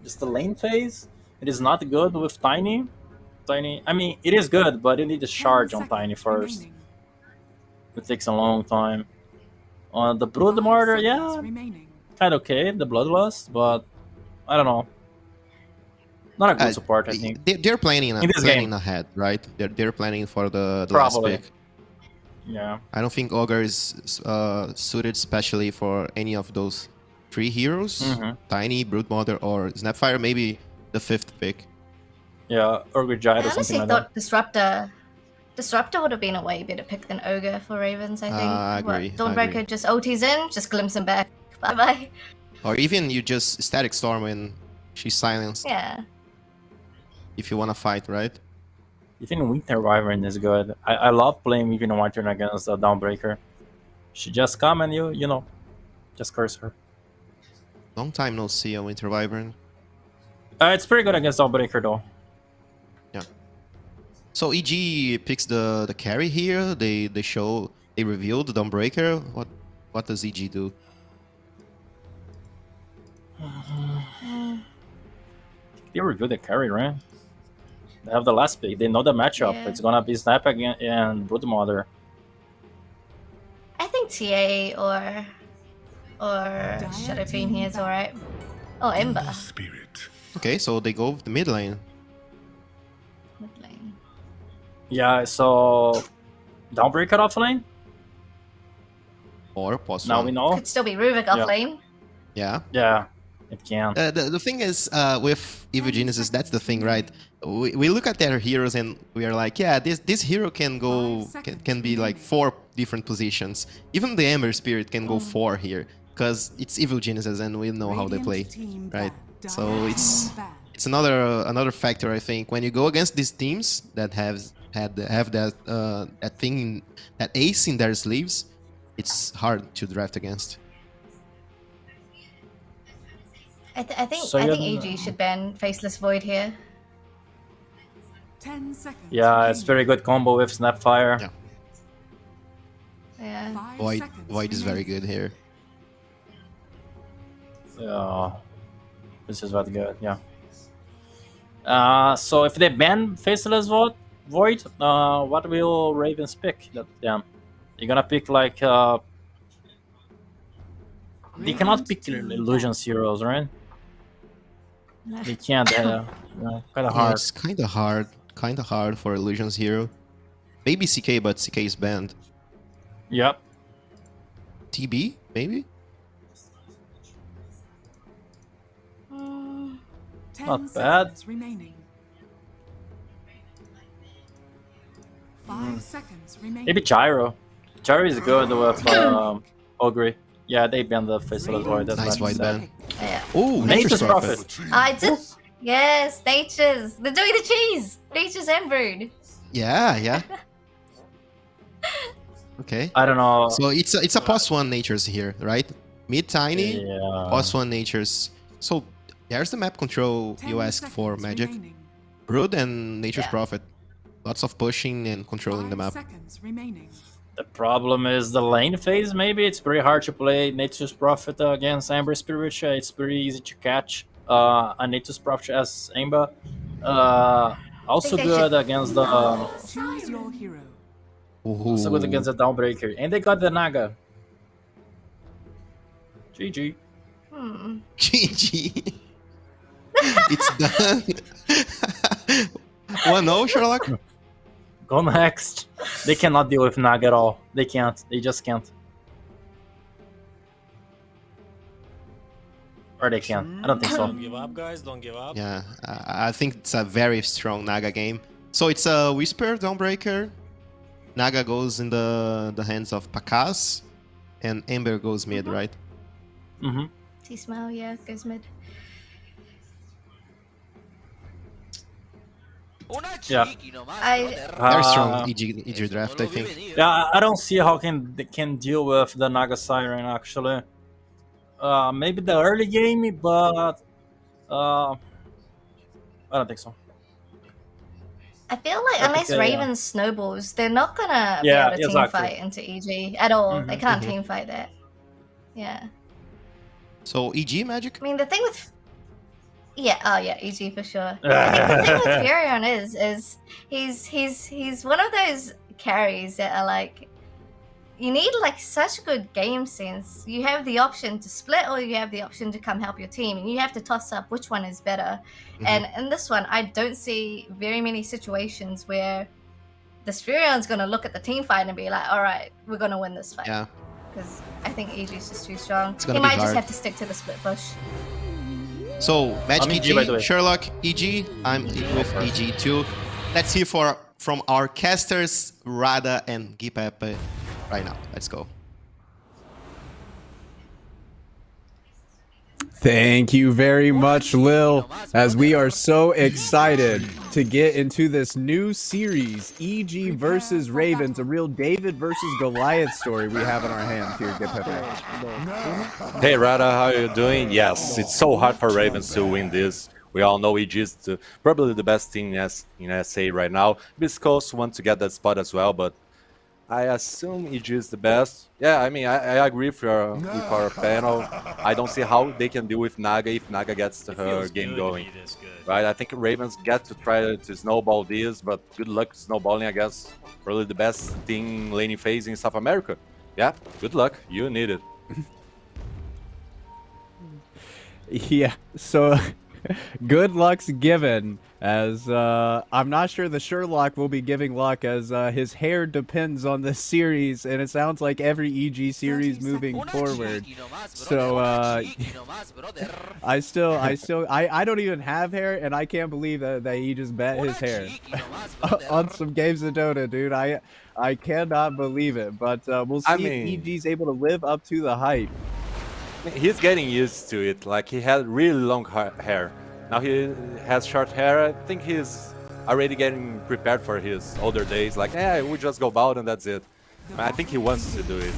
Just the lane phase. It is not good with Tiny. Tiny. I mean, it is good, but you need to 10 charge on Tiny seconds first. remaining. It takes a long time. The 5 Broodmortar, seconds yeah, remaining. kind of okay. The Bloodlust, but I don't know. Not a good support, I think. They're planning In this game, planning ahead, right? They're planning for the last probably. pick. Yeah. I don't think Ogre is suited specially for any of those three heroes. Tiny, Broodmother, or Snapfire. Maybe the fifth pick. Yeah, or with Giant I or something honestly like that. thought Disruptor would have been a way better pick than Ogre for Ravens, I think. I agree. What, Dawnbreaker just ultis in, just glimpse him back. Bye bye. Or even you just Static Storm when she's silenced. Yeah. If you want to fight, right? Even Winter Wyvern is good. I love playing even Wyvern against the Dawnbreaker. She just come and you know, just curse her. Long time no see a Winter Wyvern. It's pretty good against Dawnbreaker though. Yeah. So EG picks the carry here. They revealed the Dawnbreaker. What does EG do? They review the carry, right? They have the last pick. They know the matchup. Yeah. It's gonna be Snap again and Broodmother. I think TA or Shadow Fiend here is alright. Oh, Ember. Spirit. Okay, so they go with the mid lane. Mid lane. Yeah, so Dawnbreaker off lane. Or pause Now one. we know. Could still be Ruvik off Yeah. lane. Yeah. Yeah, it can. The thing is, with Evil Genesis, that's the thing, right? We look at their heroes and we are like, yeah, this hero can go can be like 4 different positions. Even the Ember Spirit can go 4 here because it's Evil Genesis and we know how they play, right? So it's another factor, I think, when you go against these teams that have that that thing, that ace in their sleeves. It's hard to draft against. I think So I you- think AG should ban Faceless Void here. 10 seconds. Yeah, it's very good combo with Snapfire. Yeah. Yeah. 5 Void is very remaining. good here. Yeah, this is very good. Yeah. So if they ban Faceless Void, what will Ravens pick? Then you're gonna pick like they cannot pick Illusions heroes, right? They can't. Kind of Yeah, hard. it's kind of hard for Illusions Hero. Maybe CK, but CK is banned. Yep. TB, maybe? 10 Not bad. seconds remaining. 5 seconds remaining. Maybe Gyro. Gyro is good with Ogre. Yeah, they banned the Faceless Void. That's Nice what I white said. ban. Yeah. Oh, Nature's Nature's Prophet. Prophet. I did. Yes, Nature's. They're doing the cheese. Nature's Embered. Yeah. Okay. I don't know. So it's a +1 Nature's here, right? Mid tiny, Yeah. +1 Nature's. So there's the map control 10 you asked for, seconds Magic. remaining. Brood and Nature's Yeah. Prophet. Lots of pushing and controlling the 5 map. seconds remaining. The problem is the lane phase, maybe. It's pretty hard to play Nature's Prophet against Ember Spirit. It's pretty easy to catch a Nature's Prophet as Ember. Also think they good should- against the Choose your hero. also good against the Dawnbreaker. And they got the Naga. GG. GG. It's done. 1-0, Sherlock? Go next. They cannot deal with Naga at all. They can't. They just can't. Or they can. I don't think so. Don't give up, guys. Don't give up. Yeah, I think it's a very strong Naga game. So it's a Whisper, Dawnbreaker. Naga goes in the hands of Pakas. And Ember goes mid, right? Mm-hmm. T-Smile, yeah, goes mid. Yeah. Very strong EG draft, I think. Yeah, I don't see how they can deal with the Naga Siren actually. Maybe the early game, but I don't think so. I feel like I unless think, Raven snowballs, they're not gonna Yeah, be able to exactly. team fight into EG at all. They Mhm, can't team fight that. Yeah. So EG Magic? I mean, the thing with Yeah, oh yeah, EG for sure. I think the thing with Furion is he's one of those carries that are like, you need like such good game sense. You have the option to split or you have the option to come help your team, and you have to toss up which one is better. And in this one, I don't see very many situations where the Furion's gonna look at the team fight and be like, all right, we're gonna win this fight. Yeah. Because I think EG's just too strong. It's He gonna be might just hard. have to stick to the split push. So Magic I'm EG, by the EG, way. Sherlock EG. I'm with EG too. Let's hear from our casters, Rada and Guipepe right now. Let's go. Thank you very much, Lil, as we are so excited to get into this new series, EG versus Ravens, a real David versus Goliath story we have in our hands here, Guipepe. Hey Rada, how are you doing? Yes, it's so hard for Ravens to win this. We all know EG is probably the best team in SA right now. Beast Coast want to get that spot as well, but I assume EG is the best. Yeah, I mean, I agree with our panel. I don't see how they can deal with Naga if Naga gets her game going. Right? I think Ravens get to try to snowball this, but good luck snowballing, I guess. Probably the best thing laning phase in South America. Yeah, good luck. You need it. Yeah, so good luck's given, as I'm not sure the Sherlock will be giving luck, as his hair depends on this series, and it sounds like every EG series moving forward. So I don't even have hair, and I can't believe that he just bet his hair on some games of Dota, dude. I cannot believe it, but we'll see if EG's able to live up to the hype. He's getting used to it. Like, he had really long hair. Now he has short hair. I think he's already getting prepared for his older days. Like, we just go bald and that's it. I think he wants to do it.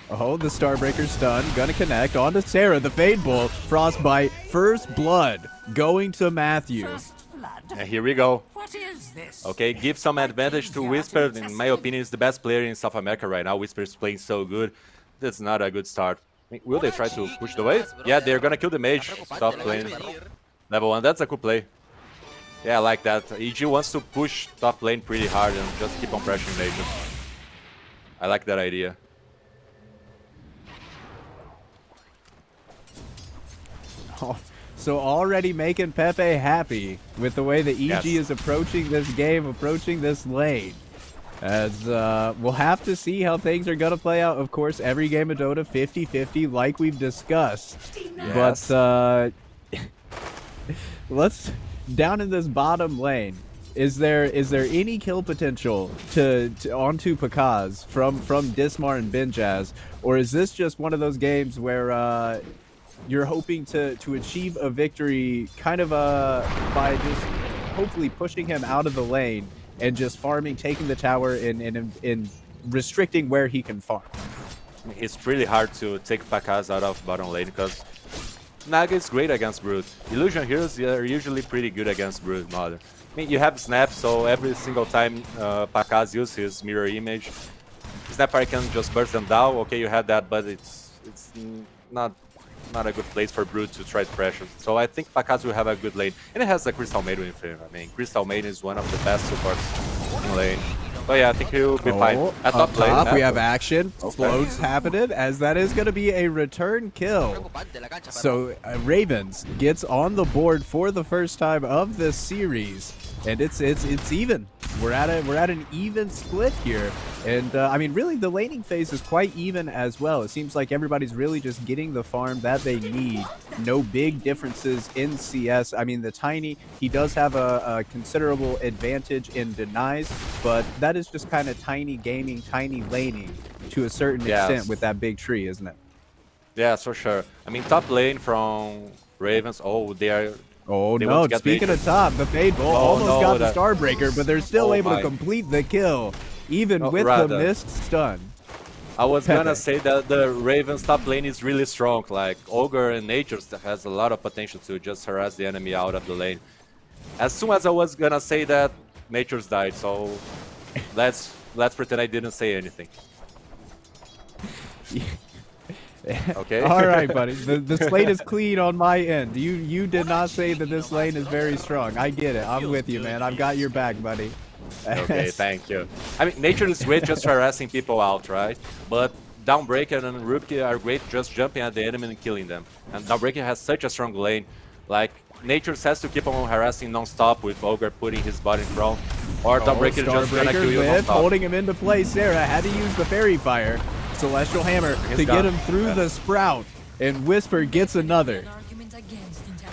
Oh, the Starbreaker stun, gonna connect onto Sarah, the Fade Bolt, Frostbite, First Blood, going to Matthew. And here we go. What is this? Okay, give some advantage to Whisper. In my opinion, is the best player in South America right now. Whisper is playing so good. That's not a good start. I mean, will they try to push the wave? Yeah, they're gonna kill the mage. Top lane. Level 1, that's a cool play. Yeah, I like that. EG wants to push top lane pretty hard and just keep on pressuring mages. I like that idea. Oh, so already making Pepe happy with the way that EG is approaching this game, approaching this lane. As we'll have to see how things are going to play out. Of course, every game of Dota 50-50 like we've discussed. Yes. But let's down in this bottom lane. Is there any kill potential to onto Pakaz from Dismar and Benjaz, or is this just one of those games where you're hoping to achieve a victory kind of by just hopefully pushing him out of the lane and just farming, taking the tower, and restricting where he can farm? It's really hard to take Pakaz out of bottom lane because Naga is great against Brute. Illusion Heroes are usually pretty good against Brute Mother. I mean, you have Snap, so every single time Pakaz uses his mirror image, Snapfire can just burst them down. Okay, you have that, but it's not a good place for Brute to try to pressure. So I think Pakaz will have a good lane. And it has a Crystal Maiden with him. I mean, Crystal Maiden is one of the best supports in lane. So yeah, I think he'll be fine. At top lane, we have action. Explodes happening, as that is going to be a return kill. So Ravens gets on the board for the first time of this series, and it's even. We're at an even split here, and I mean, really, the laning phase is quite even as well. It seems like everybody's really just getting the farm that they need. No big differences in CS. I mean, the Tiny, he does have a considerable advantage in denies, but that is just kind of Tiny gaming, Tiny laning to a certain extent with that big tree, isn't it? Yeah, for sure. I mean, top lane from Ravens. Oh, they are. Oh no, speaking of top, the Fade Bolt almost got the Starbreaker, but they're still able to complete the kill, even with the missed stun. I was gonna say that the Ravens top lane is really strong, like Ogre and Natures has a lot of potential to just harass the enemy out of the lane. As soon as I was gonna say that, Natures died, so let's pretend I didn't say anything. Okay. All right, buddy. The slate is clean on my end. You did not say that this lane is very strong. I get it. I'm with you, man. I've got your back, buddy. Okay, thank you. I mean, nature is great just harassing people out, right? But Downbreaker and Rupke are great just jumping at the enemy and killing them. And Downbreaker has such a strong lane. Like, nature has to keep on harassing non-stop with Ogre putting his body in front. Or Downbreaker just gonna kill you non-stop. Holding him into place. Sarah had to use the Fairy Fire. Celestial Hammer to get him through the Sprout. And Whisper gets another.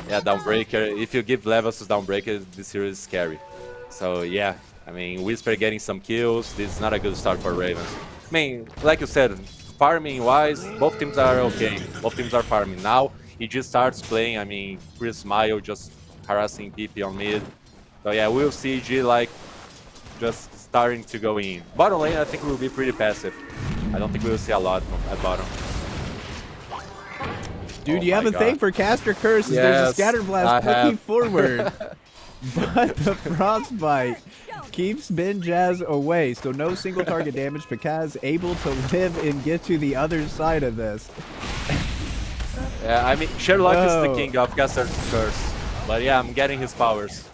Yeah, Downbreaker. If you give levels to Downbreaker, this hero is scary. So, yeah. I mean, Whisper getting some kills. This is not a good start for Ravens. I mean, like you said, farming-wise, both teams are okay. Both teams are farming. Now, he just starts playing, I mean, Chris Smile just harassing PP on mid. So yeah, we'll see G like just starting to go in. Bottom lane, I think will be pretty passive. I don't think we'll see a lot at bottom. Dude, you have a thing for caster curses. Yes, there's a scatter blast looking forward. But the frostbite keeps Ben Jazz away, so no single target damage. Pakaz able to live and get to the other side of this. Yeah, I mean, Sherlock is the king of caster curse. But yeah, I'm getting his powers.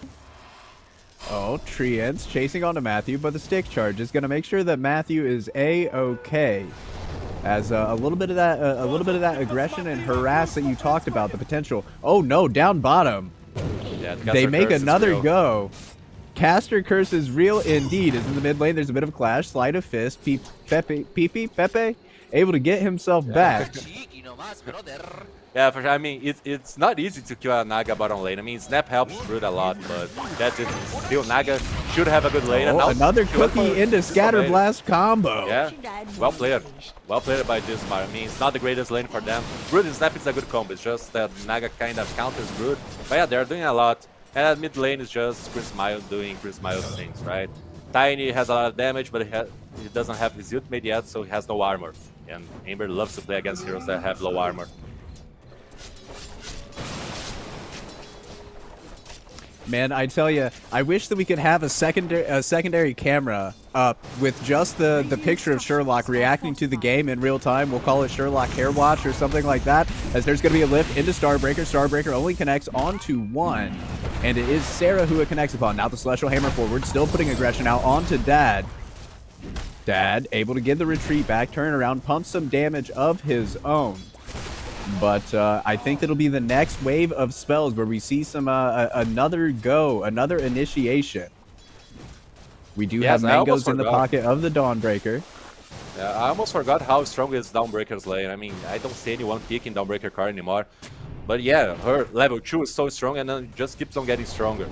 Oh, Treants chasing onto Matthew, but the stick charge is going to make sure that Matthew is A-okay. As a little bit of that aggression and harass that you talked about, the potential. Oh no, down bottom. Yeah, They make another go. Caster curse is real indeed. Is in the mid lane. There's a bit of a clash. Slide of fist. Pepe able to get himself back. Yeah, for sure. I mean, it's not easy to kill a Naga bottom lane. I mean, Snap helps Brood a lot, but that's it. Still, Naga should have a good lane. Oh, and another cookie into Scatter Blast combo. Yeah, well played. Well played by this Mar. I mean, it's not the greatest lane for them. Brood and Snap is a good combo. It's just that Naga kind of counters Brood. But yeah, they're doing a lot. And mid lane is just Chris Miles doing Chris Miles things, right? Tiny has a lot of damage, but he doesn't have his ultimate yet, so he has no armor. And Amber loves to play against heroes that have low armor. Man, I tell you, I wish that we could have a secondary camera up with just the picture of Sherlock reacting to the game in real time. We'll call it Sherlock Hair Watch or something like that, as there's going to be a lift into Starbreaker. Starbreaker only connects onto one, and it is Sarah who it connects upon. Now the Celestial Hammer forward, still putting aggression out onto Dad. Dad able to get the retreat back, turn around, pump some damage of his own. But I think that'll be the next wave of spells where we see some another initiation. We do have mangoes in the pocket of the Dawnbreaker. Yeah, I almost forgot how strong is Dawnbreaker's lane. I mean, I don't see anyone picking Dawnbreaker card anymore. But yeah, her level 2 is so strong and then just keeps on getting stronger.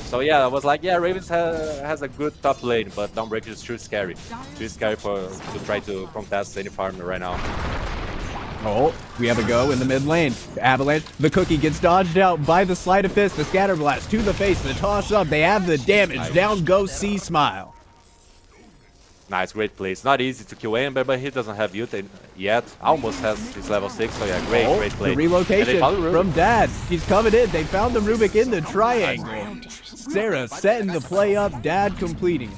So yeah, I was like, yeah, Ravens has a good top lane, but Dawnbreaker is too scary. Too scary to try to contest any farmer right now. Oh, we have a go in the mid lane. Avalanche, the cookie gets dodged out by the Sleight of Fist, the Scatter Blast to the face, the toss up. They have the damage. Nice. Down goes C-Smile. Nice, great play. It's not easy to kill Ember, but he doesn't have ult yet. Almost has his level 6, so yeah, great play. The relocation from Dad. He's coming in. They found the Rubik in the triangle. Sarah setting the play up, Dad completing.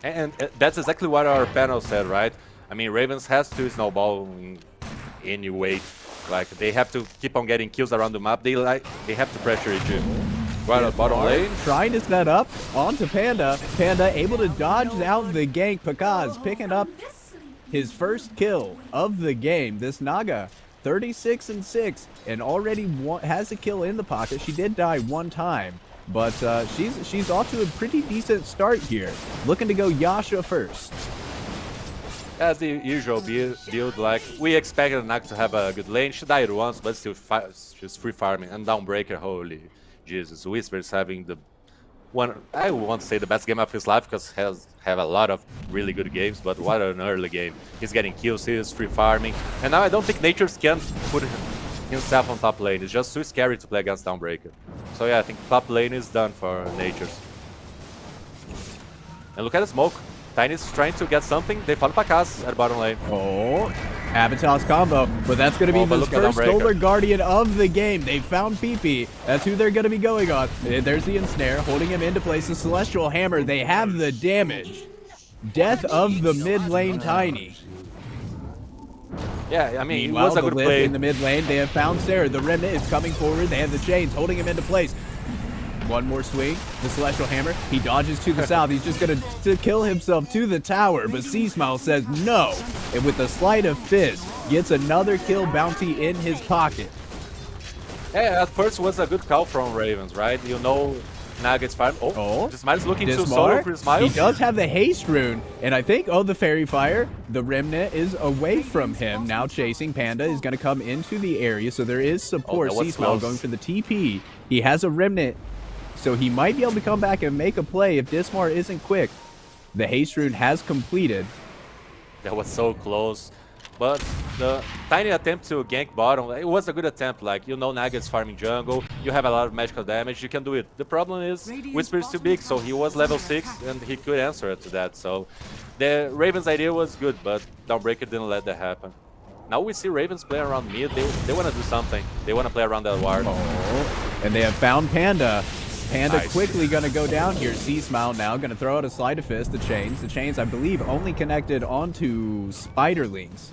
And that's exactly what our panel said, right? I mean, Ravens has to snowball anyway. Like, they have to keep on getting kills around the map. They have to pressure each other. Right at bottom lane. Trying to set up onto Panda. Panda able to dodge out the gank. Pakaz picking up his first kill of the game. This Naga, 36-6, and already has a kill in the pocket. She did die one time, but she's off to a pretty decent start here. Looking to go Yasha first. As the usual build, like, we expected Naga to have a good lane. She died once, but still she's free farming. And Dawnbreaker, holy Jesus. Whisper's having the one, I won't say the best game of his life, because he have a lot of really good games, but what an early game. He's getting kills, he's free farming. And now I don't think Natures can put himself on top lane. It's just too scary to play against Dawnbreaker. So yeah, I think top lane is done for Natures. And look at the smoke. Tiny's trying to get something. They found Pakaz at bottom lane. Oh, Avatar's combo, but that's going to be the first Solar Guardian of the game. They found PP. That's who they're going to be going on. There's the ensnare, holding him into place. The Celestial Hammer, they have the damage. Death of the mid lane Tiny. Yeah, I mean, it Meanwhile, was a the good lift play. in the mid lane, they have found Sarah. The Remnant is coming forward. They have the chains holding him into place. One more swing. The Celestial Hammer. He dodges to the south. He's just going to kill himself to the tower. But C-Smile says no. And with the sleight of fist, gets another kill bounty in his pocket. Yeah, at first was a good call from Ravens, right? You know, Nuggets farm. Oh, Dismile's looking to solo for Smile. He does have the haste rune, and I think, the Fairy Fire, the Remnant is away from him. Now chasing Panda is going to come into the area, so there is support. C-Smile going for the TP. He has a Remnant, so he might be able to come back and make a play if Dismar isn't quick. The haste rune has completed. That was so close. But the tiny attempt to gank bottom, it was a good attempt. Like, you know, Nuggets farming jungle, you have a lot of magical damage, you can do it. The problem is Whisper is too big, so he was level 6 and he could answer to that. So the Ravens idea was good, but Dawnbreaker didn't let that happen. Now we see Ravens play around mid. They want to do something. They want to play around that ward. And they have found Panda. Panda Nice. quickly going to go down here. C-Smile now going to throw out a sleight of fist. The chains, I believe, only connected onto Spiderlings.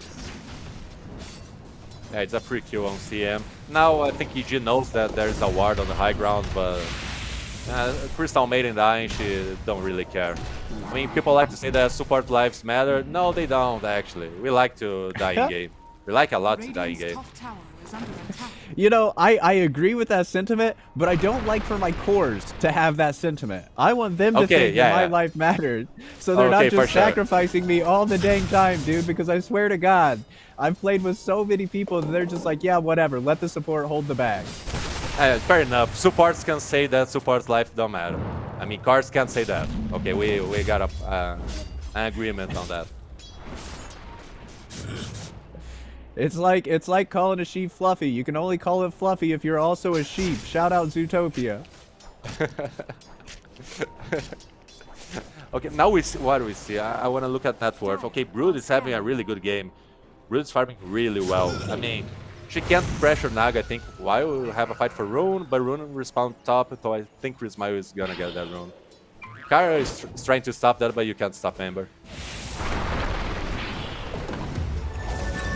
Yeah, it's a free kill on CM. Now I think EG knows that there's a ward on the high ground, but Crystal Maiden dying, she don't really care. I mean, people like to say that support lives matter. No, they don't, actually. We like to die in game. We like a lot to die in game. Top tower is under attack. You know, I agree with that sentiment, but I don't like for my cores to have that sentiment. I want them to think that my life matters, so they're not just sacrificing me all the dang time, dude, because I swear to God, I've played with so many people that they're just like, yeah, whatever, let the support hold the bag. Fair enough. Supports can say that support's life don't matter. I mean, cards can't say that. Okay, we got an agreement on that. It's like calling a sheep fluffy. You can only call it fluffy if you're also a sheep. Shout out Zootopia. Okay, now we see what do we see. I want to look at net worth. Okay, Brood is having a really good game. Brood is farming really well. I mean, she can't pressure Naga, I think, while we have a fight for Rune, but Rune will respawn top, so I think Rismail is gonna get that Rune. Kara is trying to stop that, but you can't stop Ember.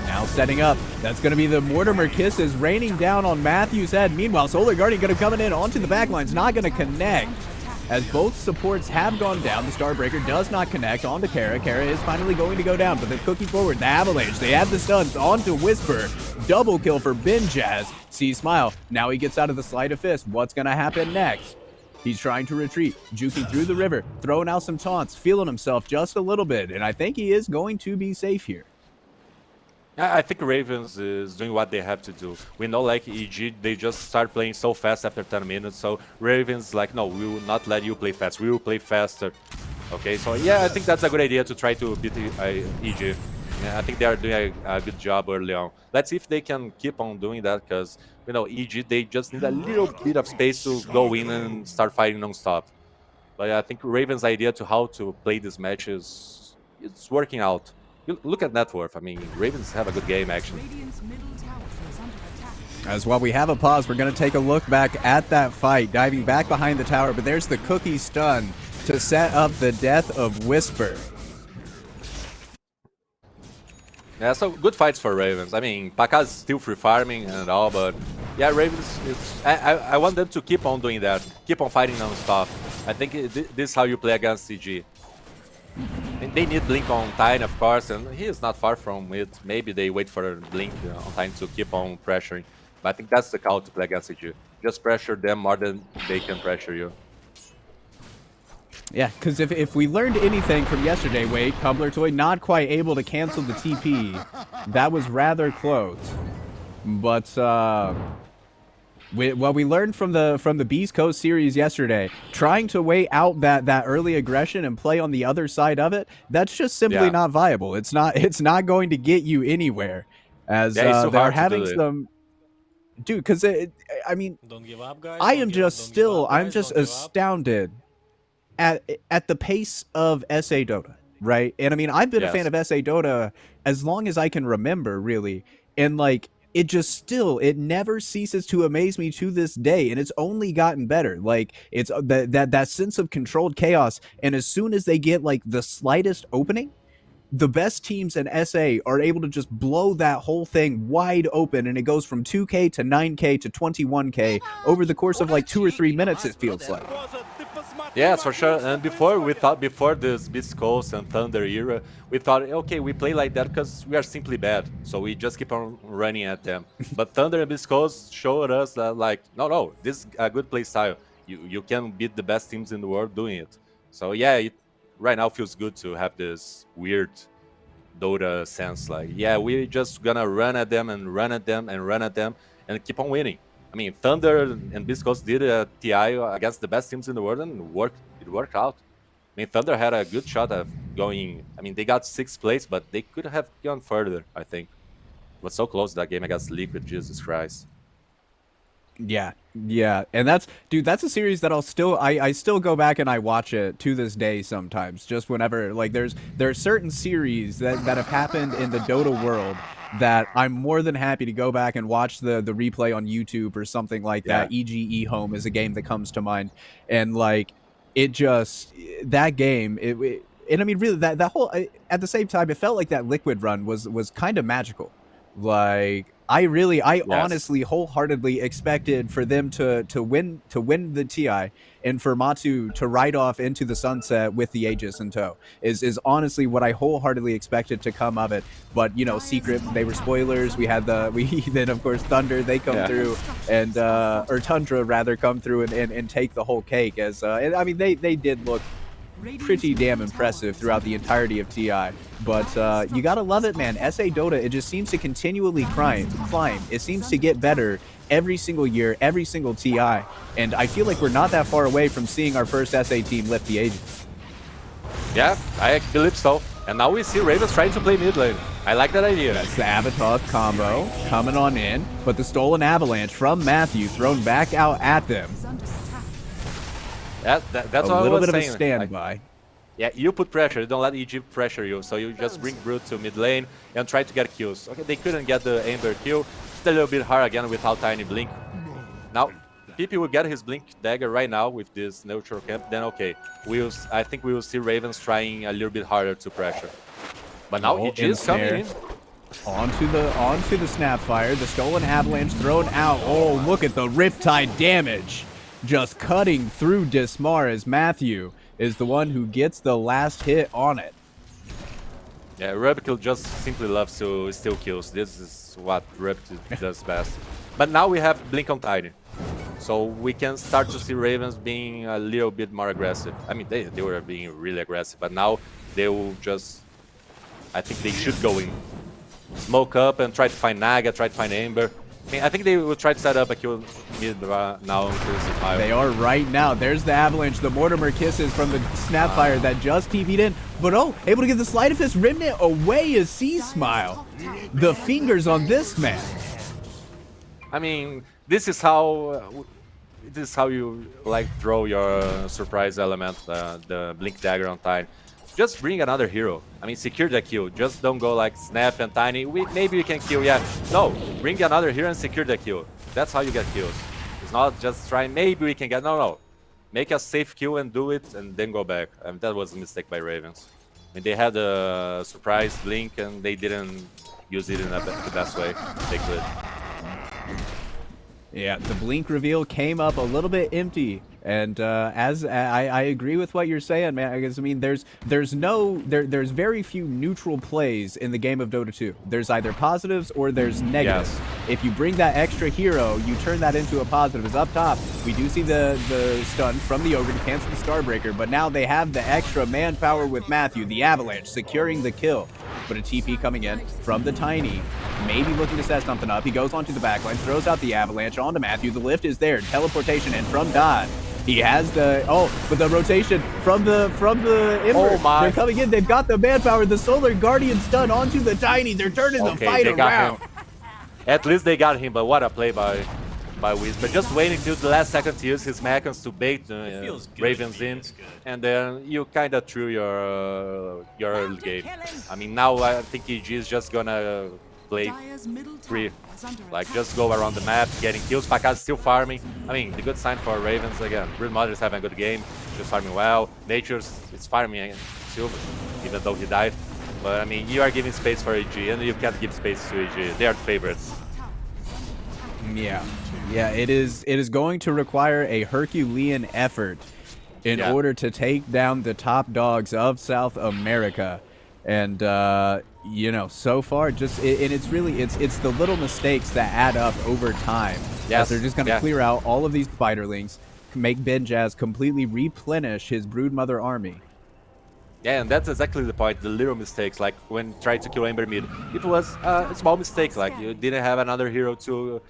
Now setting up. That's going to be the Mortimer Kisses raining down on Matthew's head. Meanwhile, Solar Guardian going to come in onto the backlines. Not going to connect. As both supports have gone down, the Starbreaker does not connect onto Kara. Kara is finally going to go down, but they're cooking forward. The Avalanche, they have the stuns onto Whisper. Double kill for Ben Jazz. C-Smile. Now he gets out of the sleight of fist. What's going to happen next? He's trying to retreat, juking through the river, throwing out some taunts, feeling himself just a little bit, and I think he is going to be safe here. I think Ravens is doing what they have to do. We know, like, EG, they just start playing so fast after 10 minutes, so Ravens, like, no, we will not let you play fast. We will play faster. Okay, so yeah, I think that's a good idea to try to beat EG. Yeah, I think they are doing a good job early on. Let's see if they can keep on doing that, because, you know, EG, they just need a little bit of space to go in and start fighting non-stop. But I think Ravens' idea to how to play this match is it's working out. Look at net worth. I mean, Ravens have a good game, actually. Radiant's middle tower is under attack. As while we have a pause, we're going to take a look back at that fight, diving back behind the tower, but there's the cookie stun to set up the death of Whisper. Yeah, so good fights for Ravens. I mean, Paka's still free farming and all, but yeah, Ravens, I want them to keep on doing that. Keep on fighting non-stop. I think this is how you play against CG. And they need Blink on Tine, of course, and he is not far from it. Maybe they wait for Blink on Tine to keep on pressuring. But I think that's the call to play against CG. Just pressure them more than they can pressure you. Yeah, because if we learned anything from yesterday, wait, Cobbler Toy not quite able to cancel the TP. That was rather close. But what we learned from the Beast Coast series yesterday, trying to wait out that early aggression and play on the other side of it, that's just simply not viable. It's not going to get you anywhere. As they're having some, dude. Because I mean, Don't give up, guys. I'm just astounded at the pace of SA Dota, right? And I mean, I've been a fan of SA Dota as long as I can remember, really, and like. It never ceases to amaze me to this day, and it's only gotten better. Like, it's that sense of controlled chaos, and as soon as they get like the slightest opening, the best teams in SA are able to just blow that whole thing wide open, and it goes from 2K to 9K to 21K over the course of like 2 or 3 minutes, it feels like. Yes, for sure. And before, we thought, before this Beast Coast and Thunder era, we thought, okay, we play like that because we are simply bad, so we just keep on running at them. But Thunder and Beast Coast showed us that, like, no, this is a good play style. You can beat the best teams in the world doing it. So yeah, it right now feels good to have this weird Dota sense. Like, yeah, we're just gonna run at them and run at them and run at them and keep on winning. I mean, Thunder and Beast Coast did a TI against the best teams in the world, and it worked out. I mean, Thunder had a good shot of going. I mean, they got 6th place, but they could have gone further, I think. It was so close, that game against Liquid, Jesus Christ. Yeah, and that's a series that I still go back and I watch it to this day sometimes. Just whenever, like, there are certain series that have happened in the Dota world that I'm more than happy to go back and watch the replay on YouTube or something like that. EGE Home is a game that comes to mind, and like it just that game and I mean really that whole at the same time it felt like that Liquid run was kind of magical. Like I honestly wholeheartedly expected for them to win the TI and for Matu to ride off into the sunset with the Aegis in tow is honestly what I wholeheartedly expected to come of it. But you know, Secret, they were spoilers. We then of course Thunder, they come through and or Tundra rather come through and take the whole cake. As and I mean they did look pretty damn impressive throughout the entirety of TI. But you gotta love it, man. SA Dota, it just seems to continually climb. It seems to get better every single year, every single TI. And I feel like we're not that far away from seeing our first SA team lift the Aegis. Yeah, I believe so. And now we see Ravens trying to play mid lane. I like that idea. That's the Avatar combo coming on in, but the stolen avalanche from Matthew thrown back out at them. That's a what little I was bit of saying. a standby. Yeah, you put pressure. You don't let EG pressure you. So you just bring Brute to mid lane and try to get kills. Okay, they couldn't get the Ember kill. It's a little bit hard again without Tiny Blink. Now, PP will get his Blink Dagger right now with this neutral camp. Then okay, I think we will see Ravens trying a little bit harder to pressure. But now EG is coming in. Onto the Snapfire. The stolen avalanche thrown out. Oh, look at the Riptide damage. Just cutting through Dismar as Matthew is the one who gets the last hit on it. Yeah, Rubikil just simply loves to steal kills. This is what Rubikil does best. But now we have Blink on Tiny. So we can start to see Ravens being a little bit more aggressive. I mean, they were being really aggressive, but now they will just... I think they should go in. Smoke up and try to find Naga, try to find Ember. I mean, I think they will try to set up a kill mid now. They are right now. There's the avalanche, the Mortimer kisses from the Snapfire that just TP'd in. But able to get the Sleight of Fist Remnant away is C-Smile. The fingers on this man. I mean, this is how you like throw your surprise element, the Blink Dagger on Tiny. Just bring another hero. I mean, secure the kill. Just don't go like Snap and Tiny. Maybe we can kill, yeah. No, bring another hero and secure the kill. That's how you get kills. It's not just trying, maybe we can get, no. Make a safe kill and do it and then go back. I mean, that was a mistake by Ravens. I mean, they had a surprise Blink and they didn't use it in the best way they could. Yeah, the Blink reveal came up a little bit empty. And as I agree with what you're saying, man. I mean, there's very few neutral plays in the game of Dota 2. There's either positives or there's negatives. Yes. If you bring that extra hero, you turn that into a positive. As up top, we do see the stun from the Ogre to cancel the Starbreaker, but now they have the extra manpower with Matthew, the Avalanche, securing the kill. But a TP coming in from the Tiny, maybe looking to set something up. He goes onto the backline, throws out the Avalanche onto Matthew. The lift is there, teleportation, and from Dodd. He has but the rotation from the Ember. Oh my. They're coming in. They've got the manpower. The Solar Guardian stun onto the Tiny. They're turning the fight around. At least they got him, but what a play by Wiz. But just waiting till the last second to use his mechans to bait Ravens in, and then you kind of threw your early game. I mean, now I think EG is just gonna play free. Like, just go around the map, getting kills. Pakaz still farming. I mean, the good sign for Ravens, again, Brood Mother's having a good game, just farming well. Nature's is farming Silver, even though he died. But I mean, you are giving space for EG, and you can't give space to EG. They are the favorites. Yeah, yeah. It is going to require a Herculean effort in order to take down the top dogs of South America. And you know, so far, and it's really it's the little mistakes that add up over time. Yes, they're just going to clear out all of these spiderlings, make Benjaz completely replenish his broodmother army. Yeah, and that's exactly the point. The little mistakes, like when trying to kill Ember mid, it was a small mistake. Like you didn't have another hero to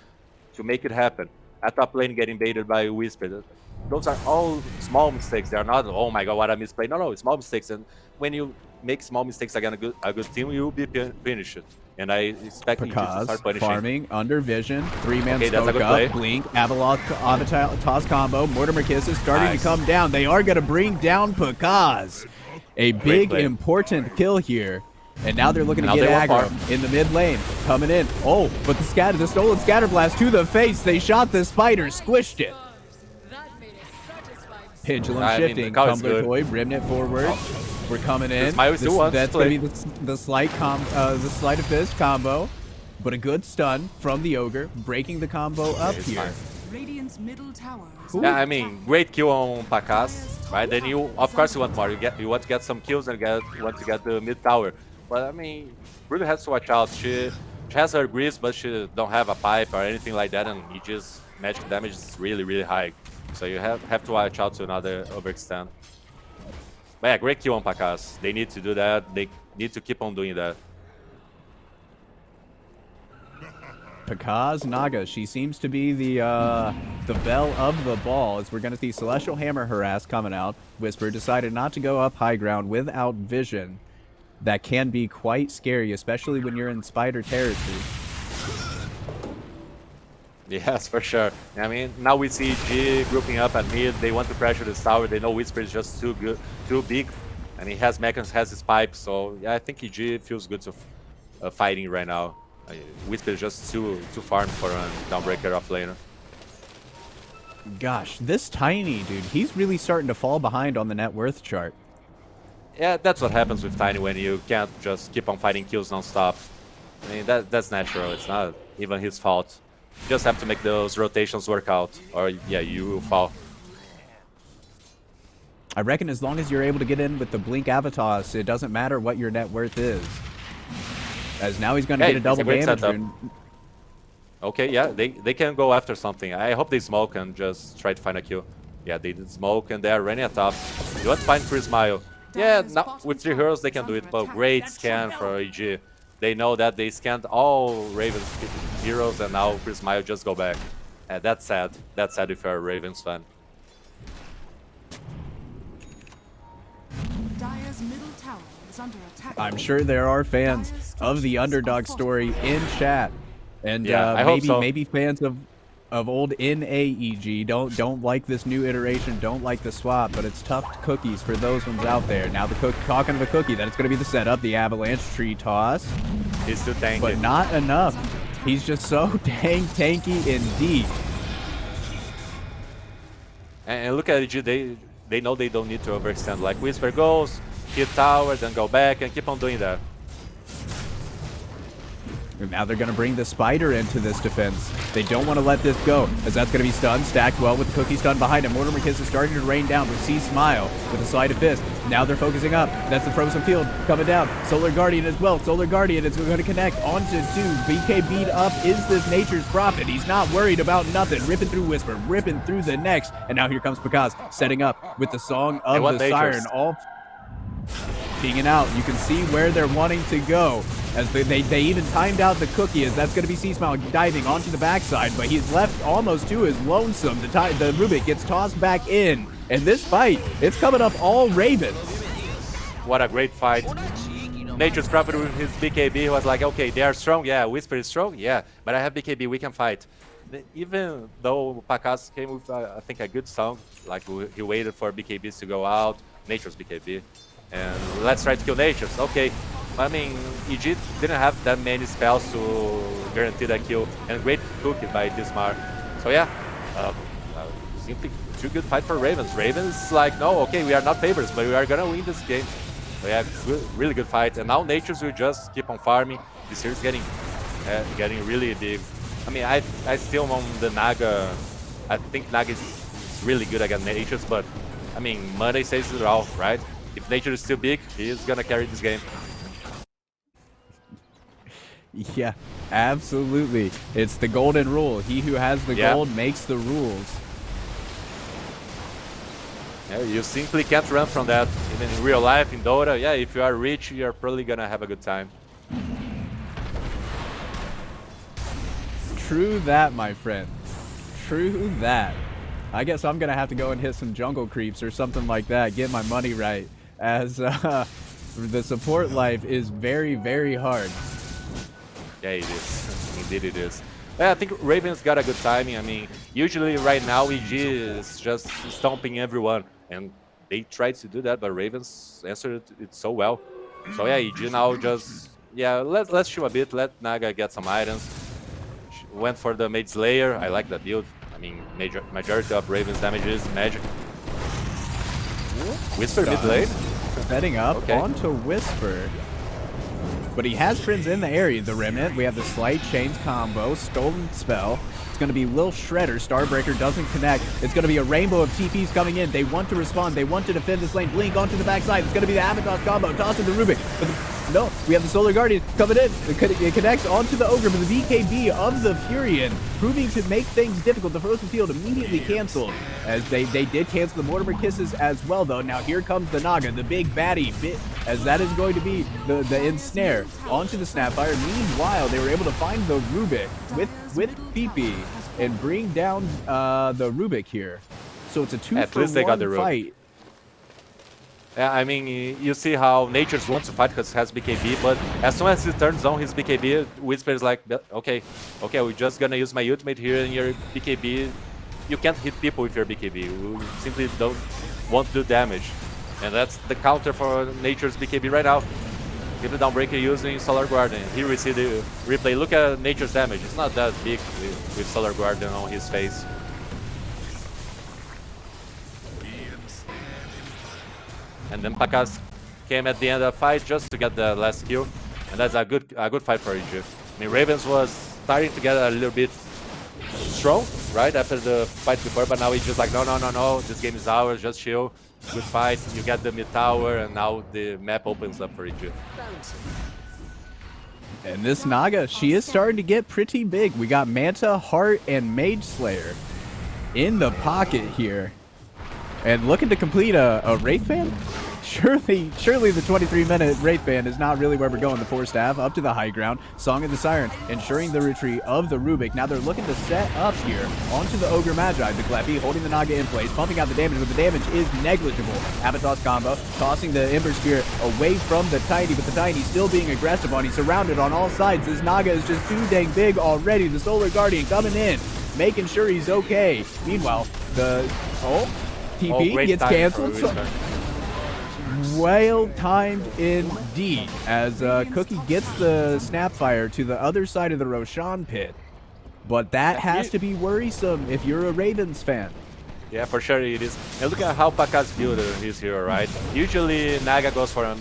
make it happen. At top lane, getting baited by Whisper. Those are all small mistakes. They are not, oh my god, what a misplay. No, small mistakes. And when you make small mistakes against a good team, you will be punished. And I expect you to start punishing. Farming, under vision, 3-man smoke up, play. Blink, Avalon, toss combo, Mortimer Kisses starting to come down. They are going to bring down Pakaz. A big, important kill here. And now they're looking to get aggro in the mid lane. Coming in. Oh, but the stolen scatter blast to the face. They shot the spider, squished it. Pendulum shifting. Tumbler Toy, Remnant forward. We're coming in. That's going to be the sleight of fist combo. But a good stun from the Ogre, breaking the combo up here. Radiant's middle tower. Yeah, I mean, great kill on Pakaz, right? Then of course, you want more. You want to get some kills and you want to get the mid tower. But I mean, really has to watch out. She has her greaves, but she don't have a pipe or anything like that, and just magic damage is really high. So you have to watch out to another overextend. But yeah, great kill on Pakaz. They need to do that. They need to keep on doing that. Pakaz Naga, she seems to be the belle of the ball, as we're going to see Celestial Hammer harass coming out. Whisper decided not to go up high ground without vision. That can be quite scary, especially when you're in spider territory. Yes, for sure. I mean, now we see G grouping up at mid. They want to pressure this tower. They know Whisper is just too big, and he has mechans, has his pipes. So yeah, I think EG feels good to fighting right now. Whisper is just too farm for a downbreaker offlaner. Gosh, this Tiny dude, he's really starting to fall behind on the net worth chart. Yeah, that's what happens with Tiny when you can't just keep on fighting kills non-stop. I mean, that's natural. It's not even his fault. You just have to make those rotations work out, or yeah, you will fall. I reckon as long as you're able to get in with the Blink Avatars, it doesn't matter what your net worth is. As now he's going to get a double damage. Okay, yeah, they can go after something. I hope they smoke and just try to find a kill. Yeah, they did smoke and they are running at top. You want to find Chris Mile. Yeah, now with 3 heroes they can do it, but great scan for EG. They know that they scanned all Ravens heroes and now Chris Mile just go back. That's sad. That's sad if you're a Ravens fan. Dire's middle tower is under attack. I'm sure there are fans of the underdog story in chat. And yeah, I hope so. Maybe fans of old NAEG don't like this new iteration, don't like the swap, but it's tough cookies for those ones out there. Now talking of the cookie, that it's going to be the setup, the avalanche tree toss. He's too tanky. But not enough. He's just so dang tanky indeed. And look at EG, they know they don't need to overextend. Like Whisper goes, hit tower, then go back and keep on doing that. And now they're going to bring the spider into this defense. They don't want to let this go, as that's going to be stunned, stacked well with the cookie stun behind him. Mortimer Kiss is starting to rain down with C Smile with a sleight of fist. Now they're focusing up. That's the frozen field coming down. Solar Guardian as well. Solar Guardian is going to connect onto 2. BK beat up. Is this Nature's Prophet? He's not worried about nothing. Ripping through Whisper, ripping through the next. And now here comes Pakaz setting up with the Song of the Siren. All pinging out. You can see where they're wanting to go. As they even timed out the cookie, as that's going to be C-Smile diving onto the backside, but he's left almost to his lonesome. The Rubik gets tossed back in. And this fight, it's coming up all Ravens. What a great fight. Nature's Prophet with his BKB was like, okay, they are strong, yeah, Whisper is strong, yeah, but I have BKB, we can fight. Even though Pakaz came with, I think, a good song, like he waited for BKBs to go out, Nature's BKB, and let's try to kill Nature's, okay. I mean, EG didn't have that many spells to guarantee that kill, and great cookie by Dismar. So yeah, simply too good fight for Ravens. Ravens like, no, okay, we are not favorites, but we are gonna win this game. So yeah, really good fight. And now Natures will just keep on farming. This series getting really big. I mean, I still on the Naga. I think Naga is really good against Natures, but I mean, Monday says it all, right? If Nature is still big, he's gonna carry this game. Yeah, absolutely. It's the golden rule. He who has the gold makes the rules. Yeah, you simply can't run from that. Even in real life, in Dota, yeah, if you are rich, you're probably gonna have a good time. True that, my friend. True that. I guess I'm gonna have to go and hit some jungle creeps or something like that, get my money right, as the support life is very, very hard. Yeah, it is. Indeed it is. Yeah, I think Ravens got a good timing. I mean, usually right now EG is just stomping everyone, and they tried to do that, but Ravens answered it so well. So yeah, EG now just, yeah, let's shoot a bit, let Naga get some items. Went for the Mage Slayer. I like that build. I mean, majority of Ravens damage is magic. Whisper mid lane. Setting up onto Whisper. But he has friends in the area. The Remnant, we have the Slight Chains combo, Stolen Spell. It's going to be Lil Shredder. Starbreaker doesn't connect. It's going to be a rainbow of TPs coming in. They want to respond. They want to defend this lane. Blink onto the backside. It's going to be the Avatos combo. Toss to the Rubik. No, we have the Solar Guardian coming in. It connects onto the Ogre, but the BKB of the Furion proving to make things difficult. The Frozen Field immediately canceled, as they did cancel the Mortimer Kisses as well, though. Now here comes the Naga, the big baddie, as that is going to be the ensnare onto the Snapfire. Meanwhile, they were able to find the Rubik with PP and bring down the Rubik here. So it's a 2-for-1 fight. Yeah, I mean, you see how Natures wants to fight because he has BKB, but as soon as he turns on his BKB, Whisper is like, okay, we're just gonna use my ultimate here and your BKB. You can't hit people with your BKB. You simply won't do damage. And that's the counter for Nature's BKB right now. Give the Downbreaker using Solar Guardian. Here we see the replay. Look at Nature's damage. It's not that big with Solar Guardian on his face. And then Pakas came at the end of the fight just to get the last kill, and that's a good fight for EG. I mean, Ravens was starting to get a little bit strong, right, after the fight before, but now he's just like, no, this game is ours, just chill, good fight, you get the mid tower, and now the map opens up for EG. And this Naga, she is starting to get pretty big. We got Manta, Heart, and Mage Slayer in the pocket here. And looking to complete a Wraith Band? Surely the 23-minute Wraith Band is not really where we're going. The 4-staff up to the high ground. Song of the Siren ensuring the retreat of the Rubik. Now they're looking to set up here onto the Ogre Magi. The Guipepe holding the Naga in place, pumping out the damage, but the damage is negligible. Avatos combo, tossing the Ember Spirit away from the Tiny, but the Tiny still being aggressive on. He's surrounded on all sides. This Naga is just too dang big already. The Solar Guardian coming in, making sure he's okay. Meanwhile, the... TP gets canceled. Well timed indeed, as Cookie gets the Snapfire to the other side of the Roshan pit. But that has to be worrisome if you're a Ravens fan. Yeah, for sure it is. And look at how Pakas built his hero, right? Usually Naga goes for a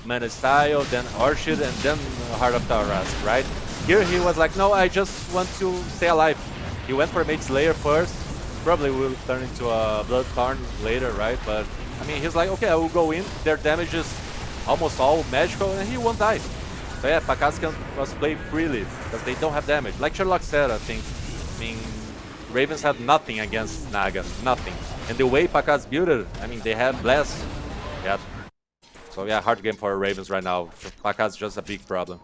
Mana style, then Orchid, and then Heart of Tarask, right? Here he was like, no, I just want to stay alive. He went for Mage Slayer first. Probably will turn into a Bloodthorn later, right? But I mean, he's like, okay, I will go in. Their damage is almost all magical, and he won't die. So yeah, Pakas must play freely because they don't have damage. Like Sherlock said, I think. I mean, Ravens have nothing against Naga, nothing. And the way Pakas built it, I mean, they have Blast. Yeah. So yeah, hard game for Ravens right now. Pakas is just a big problem.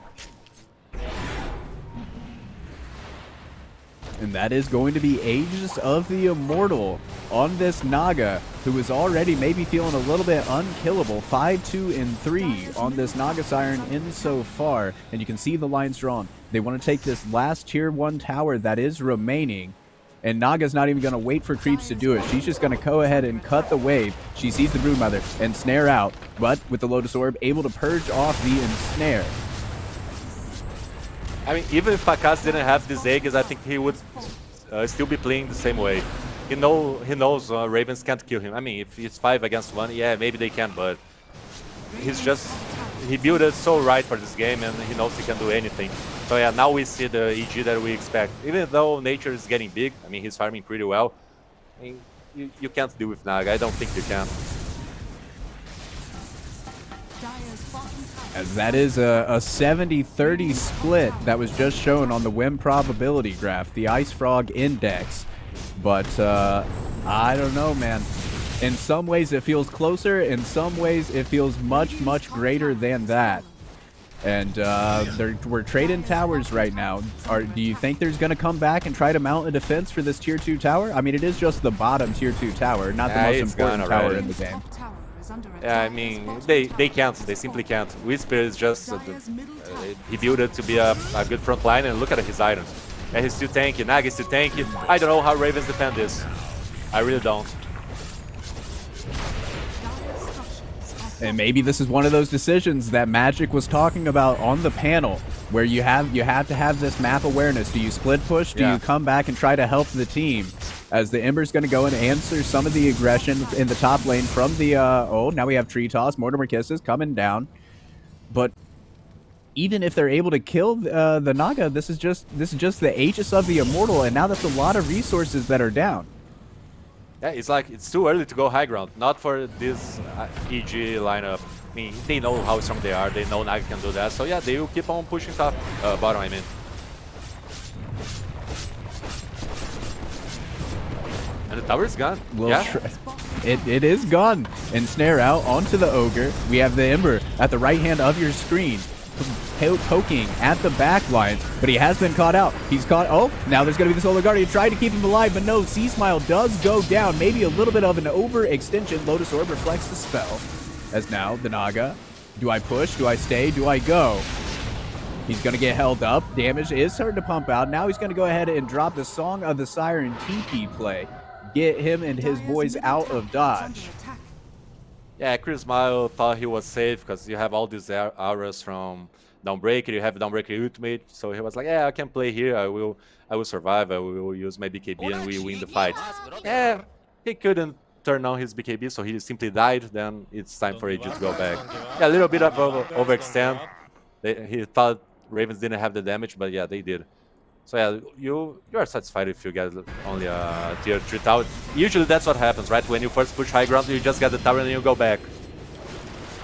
And that is going to be Aegis of the Immortal on this Naga, who is already maybe feeling a little bit unkillable. 5-2-3 on this Naga Siren in so far. And you can see the lines drawn. They want to take this last tier 1 tower that is remaining. And Naga's not even going to wait for creeps to do it. She's just going to go ahead and cut the wave. She sees the Broodmother and snare out. But with the Lotus Orb, able to purge off the ensnare. I mean, even if Pakas didn't have these Aegis, I think he would still be playing the same way. He knows Ravens can't kill him. I mean, if it's 5 against 1, yeah, maybe they can, but he built it so right for this game, and he knows he can do anything. So yeah, now we see the EG that we expect. Even though nature is getting big, I mean, he's farming pretty well. I mean, you can't deal with Naga. I don't think you can. As that is a 70-30 split that was just shown on the win probability graph, the Ice Frog Index. But I don't know, man. In some ways it feels closer, in some ways it feels much, much greater than that. And we're trading towers right now. Do you think there's going to come back and try to mount a defense for this tier 2 tower? I mean, it is just the bottom tier 2 tower, not the most important tower in the game. Yeah, I mean, they can't. They simply can't. Whisper is just... he built it to be a good front line, and look at his items. And he's still tanky. Naga is still tanky. I don't know how Ravens defend this. I really don't. And maybe this is one of those decisions that Magic was talking about on the panel, where you have to have this map awareness. Do you split push? Do you come back and try to help the team? As the Ember's going to go and answer some of the aggression in the top lane from the now we have Tree Toss, Mortimer Kisses coming down. But even if they're able to kill the Naga, this is just the Aegis of the Immortal, and now that's a lot of resources that are down. Yeah, it's like it's too early to go high ground. Not for this EG lineup. I mean, they know how strong they are. They know Naga can do that. So yeah, they will keep on pushing top, bottom. I mean. And the tower is gone. It is gone. And snare out onto the Ogre. We have the Ember at the right hand of your screen, poking at the back line, but he has been caught out. He's caught. Oh, now there's going to be the Solar Guardian. Tried to keep him alive, but no. C-Smile does go down. Maybe a little bit of an overextension. Lotus Orb reflects the spell. As now the Naga. Do I push? Do I stay? Do I go? He's going to get held up. Damage is starting to pump out. Now he's going to go ahead and drop the Song of the Siren TP play. Get him and his boys out of dodge. Yeah, Chris Mile thought he was safe because you have all these auras from Dawnbreaker. You have Dawnbreaker ultimate, so he was like, "Yeah, I can play here. I will survive. I will use my BKB and we win the fight." Yeah, he couldn't turn on his BKB, so he simply died. Then it's time for AG to go back. Yeah, a little bit of overextend. He thought Ravens didn't have the damage, but yeah, they did. So yeah, you are satisfied if you get only a tier 3 tower. Usually that's what happens, right? When you first push high ground, you just get the tower and you go back.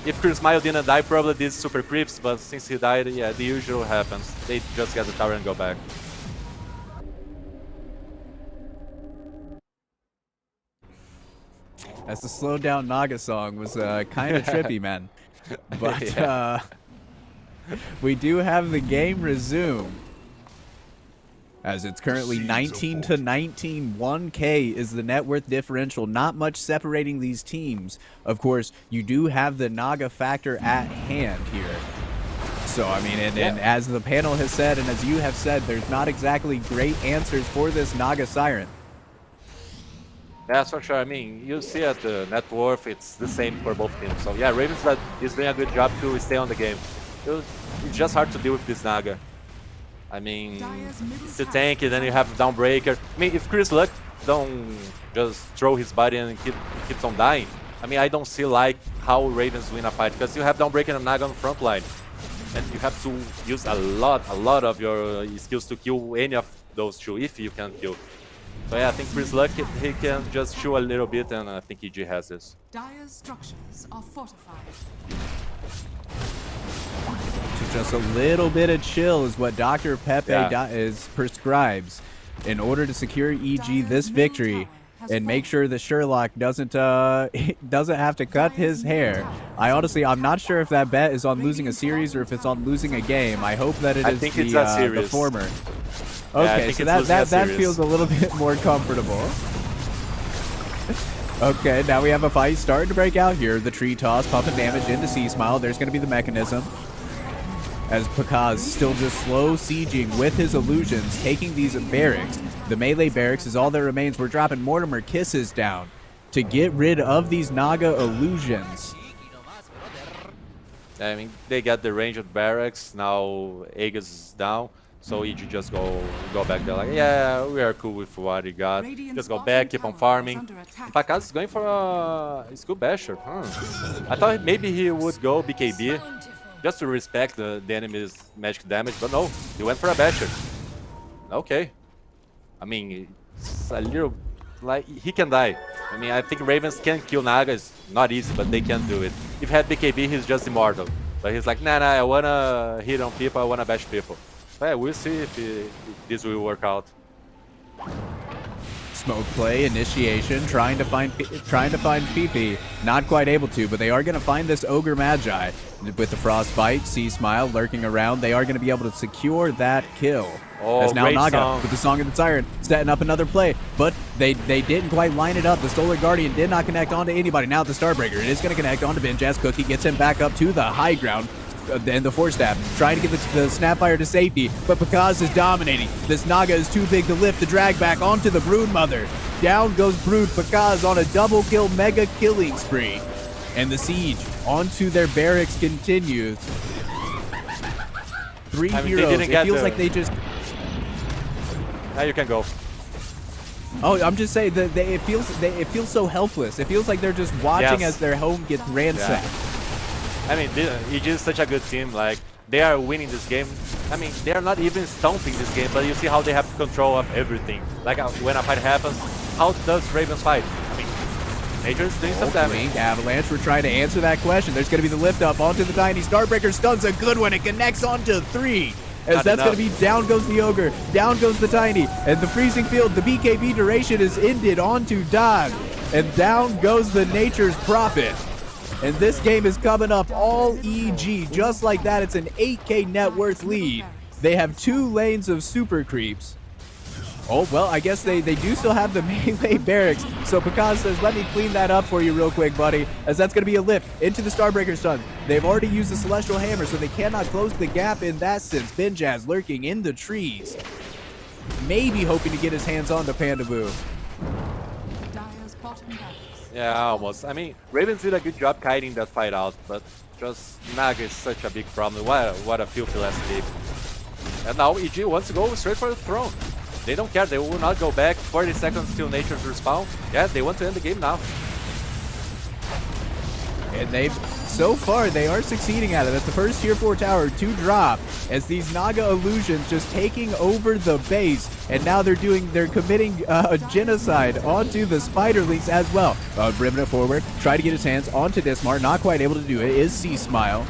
If Chris Mile didn't die, probably these super creeps, but since he died, yeah, the usual happens. They just get the tower and go back. As the slowed down Naga song was kind of trippy, man. But we do have the game resume. As it's currently 19-19, 1K is the net worth differential. Not much separating these teams. Of course, you do have the Naga factor at hand here. So, I mean, and as the panel has said, and as you have said, there's not exactly great answers for this Naga Siren. That's for sure. I mean, you see at the net worth, it's the same for both teams. So yeah, Ravens is doing a good job to stay on the game. It's just hard to deal with this Naga. I mean, it's a tank, and then you have Dawnbreaker. I mean, if Chris Luck don't just throw his body and keeps on dying, I mean, I don't see like how Ravens win a fight, because you have Dawnbreaker and Naga on the front line, and you have to use a lot of your skills to kill any of those two, if you can kill. So yeah, I think Chris Luck, he can just chew a little bit, and I think EG has this. Dire's structures are fortified. Just a little bit of chill is what Dr. Pepe prescribes in order to secure EG this victory and make sure that Sherlock doesn't have to cut his hair. I'm not sure if that bet is on losing a series or if it's on losing a game. I hope that it is the former. Okay, so that feels a little bit more comfortable. Okay, now we have a fight starting to break out here. The Tree Toss pumping damage into C-Smile. There's going to be the mechanism. As Pakaz still just slow sieging with his illusions, taking these barracks. The melee barracks is all that remains. We're dropping Mortimer Kisses down to get rid of these Naga illusions. I mean, they got the range of barracks. Now Aegis is down. So EG just go back there like, yeah, we are cool with what you got. Just go back, keep on farming. Pakaz is going for a Skull Basher. I thought maybe he would go BKB just to respect the enemy's magic damage, but no, he went for a Basher. Okay. I mean, it's a little, like, he can die. I mean, I think Ravens can kill Naga. It's not easy, but they can do it. If he had BKB, he's just immortal. But he's like, nah, I wanna hit on people, I wanna bash people. But yeah, we'll see if this will work out. Smoke play, initiation, trying to find PP. Not quite able to, but they are going to find this Ogre Magi. With the Frostbite, C-Smile lurking around, they are going to be able to secure that kill. Oh, as now great Naga song. with the Song of the Siren setting up another play, but they didn't quite line it up. The Stolar Guardian did not connect onto anybody. Now the Starbreaker, it is going to connect onto Benjaz. Cookie gets him back up to the high ground. And the Force Staff trying to get the Snapfire to safety, but Pakaz is dominating. This Naga is too big to lift the drag back onto the Broodmother. Down goes Brood. Pakaz on a double kill, mega killing spree. And the siege onto their barracks continues. Three heroes. It feels like they just... Now you can go. Oh, I'm just saying that it feels so helpless. It feels like they're just watching as their home gets ransacked. Yeah. I mean, EG is such a good team. Like, they are winning this game. I mean, they are not even stomping this game, but you see how they have control of everything. Like, when a fight happens, how does Ravens fight? I mean, Nature's doing some damage. Avalanche, we're trying to answer that question. There's going to be the lift up onto the Tiny. Starbreaker stuns a good one. It connects onto 3. As that's going to be down goes the Ogre, down goes the Tiny, and the Freezing Field, the BKB duration is ended onto Dog, and down goes the Nature's Prophet. And this game is coming up all EG. Just like that, it's an 8K net worth lead. They have 2 lanes of super creeps. Oh, well, I guess they do still have the melee barracks. So Pakaz says, let me clean that up for you real quick, buddy. As that's going to be a lift into the Starbreaker stun. They've already used the Celestial Hammer, so they cannot close the gap in that sense. Benjaz lurking in the trees. Maybe hoping to get his hands on the Panda Boo. Dire's bottom barracks. Yeah, almost. I mean, Ravens did a good job kiting that fight out, but just Naga is such a big problem. What a filthy last pick. And now EG wants to go straight for the throne. They don't care. They will not go back. 40 seconds till Nature's respawn. Yeah, they want to end the game now. And so far, they are succeeding at it. That's the first Tier 4 tower to drop as these Naga illusions just taking over the base. And now they're committing a genocide onto the Spiderlings as well. Ribbon it forward, try to get his hands onto Dismar. Not quite able to do it. Is C-Smile.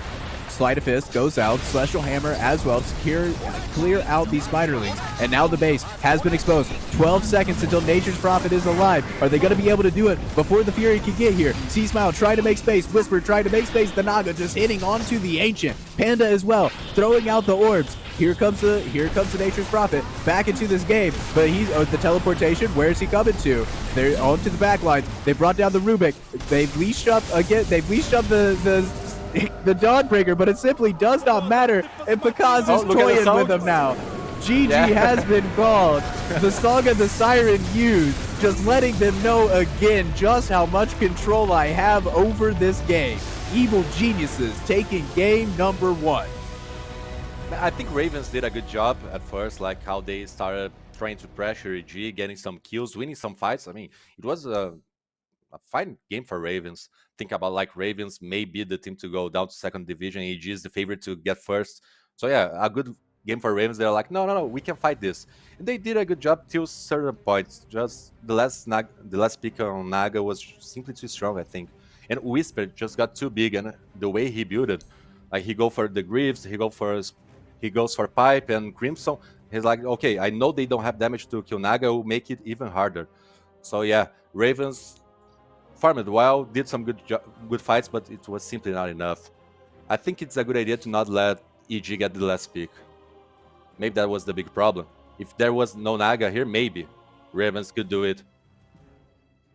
Sleight of Fist goes out. Celestial Hammer as well to clear out these Spiderlings. And now the base has been exposed. 12 seconds until Nature's Prophet is alive. Are they going to be able to do it before the Fury can get here? C-Smile trying to make space. Whisper trying to make space. The Naga just hitting onto the Ancient. Panda as well, throwing out the orbs. Here comes the Nature's Prophet back into this game, but he's the teleportation. Where is he coming to? They're onto the back lines. They brought down the Rubik. They've leashed up again. They've leashed up the Dawnbreaker, but it simply does not matter. And Pakaz is toying with him now. GG has been called. The Song of the Siren used, just letting them know again just how much control I have over this game. Evil Geniuses taking game number 1. I think Ravens did a good job at first, like how they started trying to pressure EG, getting some kills, winning some fights. I mean, it was a fine game for Ravens. Think about like Ravens may be the team to go down to 2nd division. EG is the favorite to get first. So yeah, a good game for Ravens. They're like, no, we can fight this. And they did a good job till certain points. Just the last pick on Naga was simply too strong, I think. And Whisper just got too big, and the way he built it, like he go for the Greaves, he goes for Pipe and Crimson. He's like, okay, I know they don't have damage to kill Naga, will make it even harder. So yeah, Ravens farmed well, did some good fights, but it was simply not enough. I think it's a good idea to not let EG get the last pick. Maybe that was the big problem. If there was no Naga here, maybe Ravens could do it.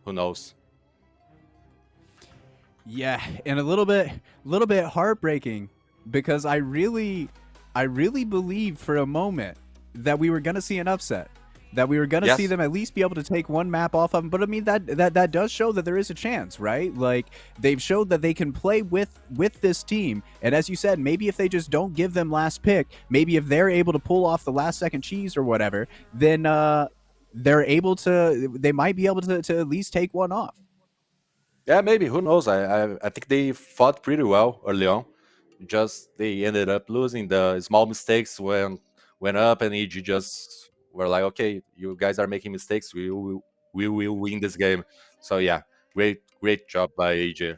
Who knows? Yeah, and a little bit heartbreaking because I really believed for a moment that we were gonna see an upset. that we were going to Yes. see them at least be able to take one map off of them. But I mean, that does show that there is a chance, right? Like, they've showed that they can play with this team. And as you said, maybe if they just don't give them last pick, maybe if they're able to pull off the last second cheese or whatever, then they might be able to at least take one off. Yeah, maybe. Who knows? I think they fought pretty well early on. Just they ended up losing. The small mistakes went up, and EG just were like, "Okay, you guys are making mistakes. We will win this game." So yeah, great job by EG.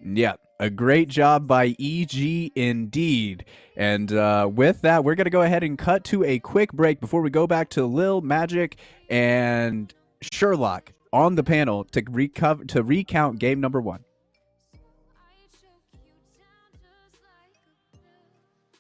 Yeah, a great job by EG indeed. And with that, we're going to go ahead and cut to a quick break before we go back to Lil, Magic, and Sherlock on the panel to recount game number 1.